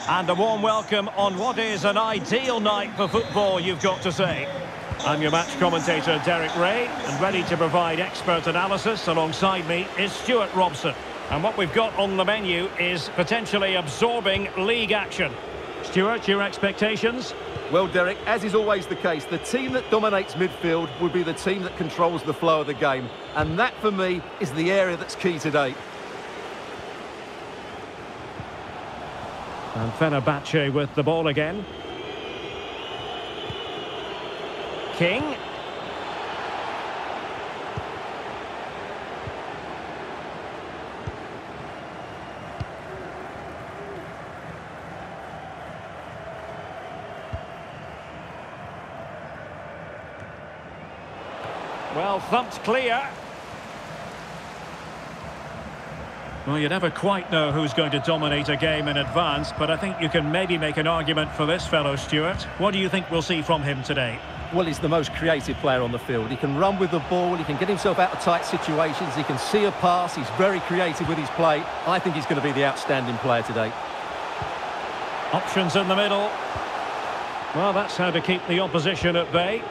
And a warm welcome on what is an ideal night for football, you've got to say. I'm your match commentator, Derek Ray, and ready to provide expert analysis alongside me is Stuart Robson. And what we've got on the menu is potentially absorbing league action. Stuart, your expectations? Well, Derek, as is always the case, the team that dominates midfield would be the team that controls the flow of the game. And that, for me, is the area that's key today. And Fenerbahçe with the ball again. King. Well, thumped clear. Well, you never quite know who's going to dominate a game in advance, but I think you can maybe make an argument for this fellow, Stuart. What do you think we'll see from him today? Well, he's the most creative player on the field. He can run with the ball, he can get himself out of tight situations, he can see a pass, he's very creative with his play. I think he's going to be the outstanding player today. Options in the middle. Well, that's how to keep the opposition at bay.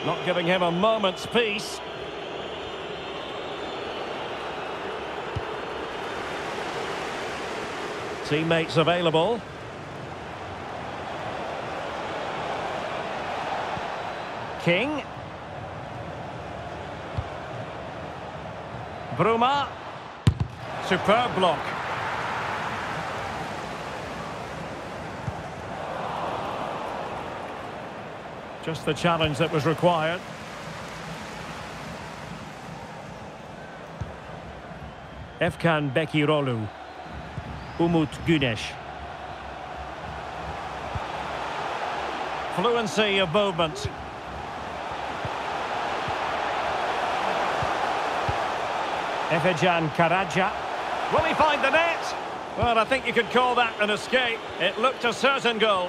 Not giving him a moment's peace. Teammates available. King. Bruma. Superb block. Just the challenge that was required. Efkan Bekirolu. Umut Güneş. Fluency of movement. Efecan Karaca. Will he find the net? Well, I think you could call that an escape. It looked a certain goal.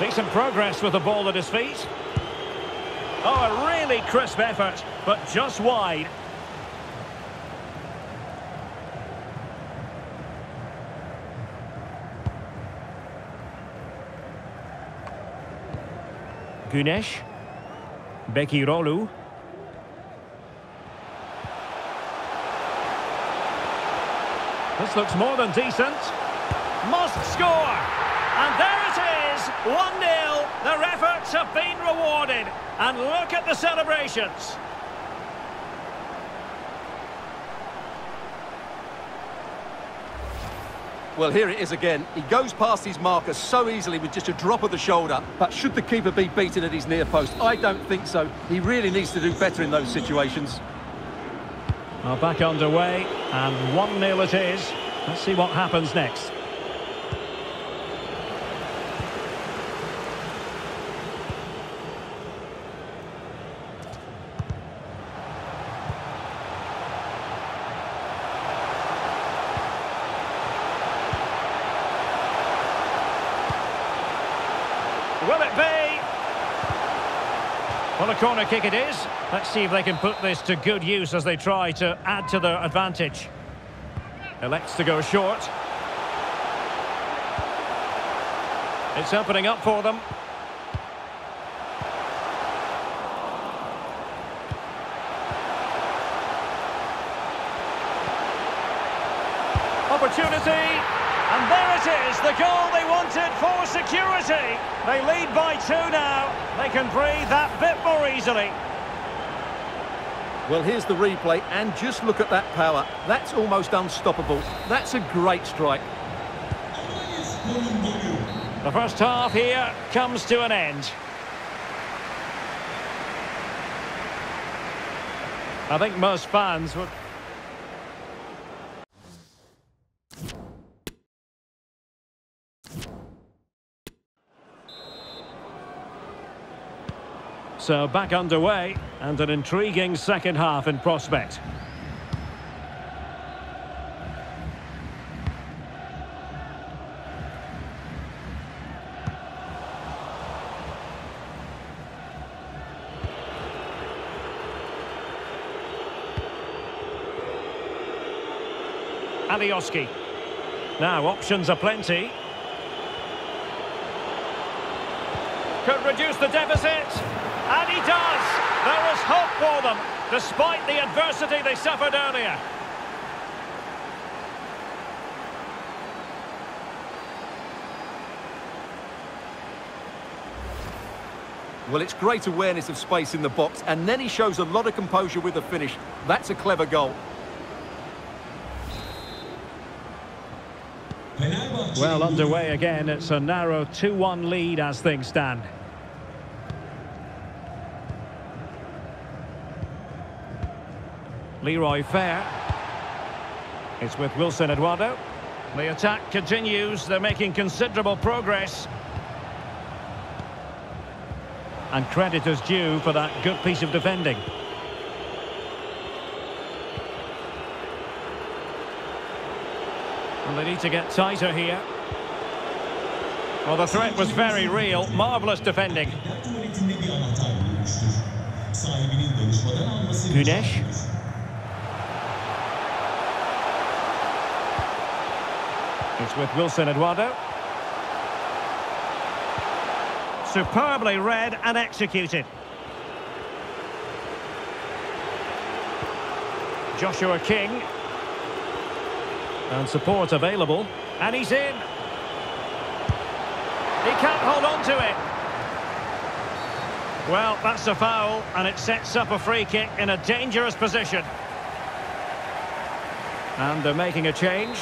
Decent progress with the ball at his feet. Oh, a really crisp effort, but just wide. Güneş. Bekirolu. This looks more than decent. Must score! And there it is, 1-0. Their efforts have been rewarded. And look at the celebrations. Well, here it is again. He goes past his marker so easily with just a drop of the shoulder. But should the keeper be beaten at his near post? I don't think so. He really needs to do better in those situations. Well, back underway, and 1-0 it is. Let's see what happens next. Will it be? Well, a corner kick it is. Let's see if they can put this to good use as they try to add to their advantage. Elects to go short. It's opening up for them. Opportunity. And there it is, the goal they wanted for security. They lead by 2 now. They can breathe that bit more easily. Well, here's the replay, and just look at that power. That's almost unstoppable. That's a great strike. The first half here comes to an end. I think most fans would... So back underway, and an intriguing second half in prospect. Alioski. Now, options are plenty. Could reduce the deficit. And he does. There is hope for them, despite the adversity they suffered earlier. Well, it's great awareness of space in the box, and then he shows a lot of composure with the finish. That's a clever goal. Well, underway again. It's a narrow 2-1 lead as things stand. Leroy Fair. It's with Wilson Eduardo. The attack continues. They're making considerable progress. And credit is due for that good piece of defending. And they need to get tighter here. Well, the threat was very real. Marvellous defending. Güneş. It's with Wilson Eduardo. Superbly read and executed. Joshua King. And support available. And he's in. He can't hold on to it. Well, that's a foul, and it sets up a free kick in a dangerous position. And they're making a change.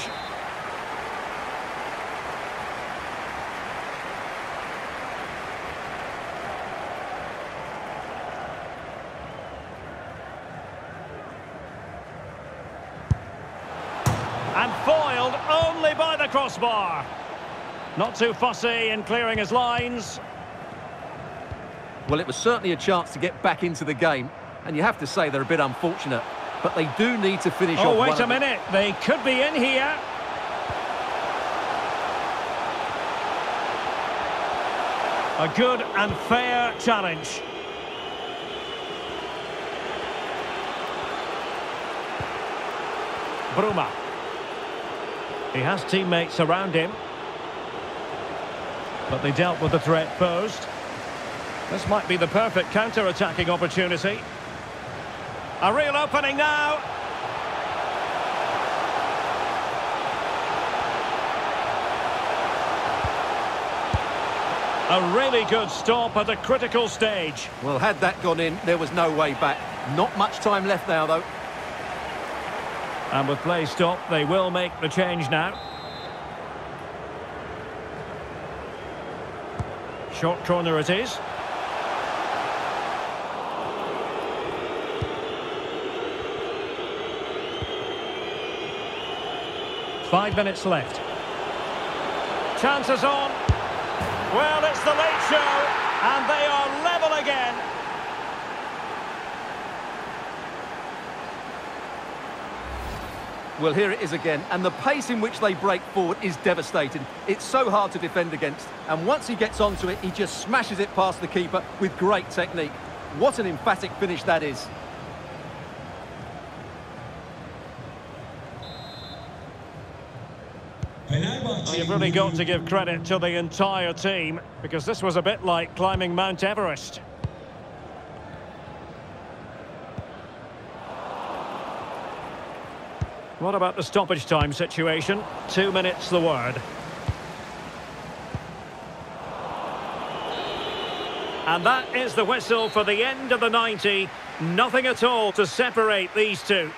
And foiled only by the crossbar. Not too fussy in clearing his lines. Well, it was certainly a chance to get back into the game, and you have to say they're a bit unfortunate, but they do need to finish off. Oh, wait a minute. They could be in here. A good and fair challenge. Bruma. He has teammates around him. But they dealt with the threat posed. This might be the perfect counter-attacking opportunity. A real opening now. A really good stop at a critical stage. Well, had that gone in, there was no way back. Not much time left now, though. And with play stopped, they will make the change now. Short corner it is. Five minutes left. Chances on. Well, it's the late show, and they are level again. Well, here it is again, and the pace in which they break forward is devastating. It's so hard to defend against, and once he gets onto it, he just smashes it past the keeper with great technique. What an emphatic finish that is. Well, you've really got to give credit to the entire team, because this was a bit like climbing Mount Everest. What about the stoppage time situation? 2 minutes the word. And that is the whistle for the end of the 90. Nothing at all to separate these two.